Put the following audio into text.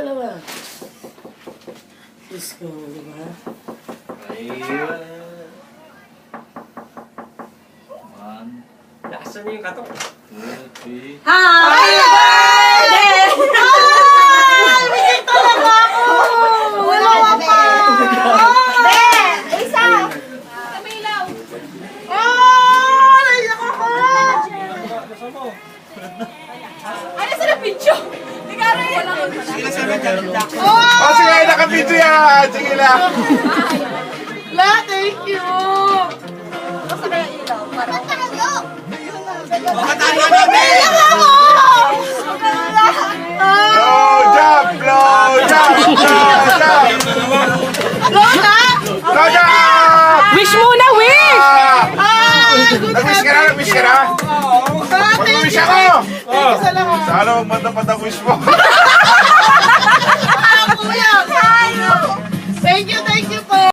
dalawa. Kiss ko, di ba? Ayun. One. Lakasan niyo yung katok. 2, 3. Happy birthday! Ay, talaga ako! Wala pa! Isa! Kamilaw! Ay, ako! Ano sa na picture? Ikaw rin! Sige nakapito yan! Sige lang! La, thank you! Basta na yung ilaw. Parang tayo! Makatalo namin! Oh! Blow job! Blow job! Blow job! Lola! Blow job! Wish muna, wish! Nag-wish ka na? Nag-wish ka na? Mag-wish ako! Sana magmanda pa wish mo.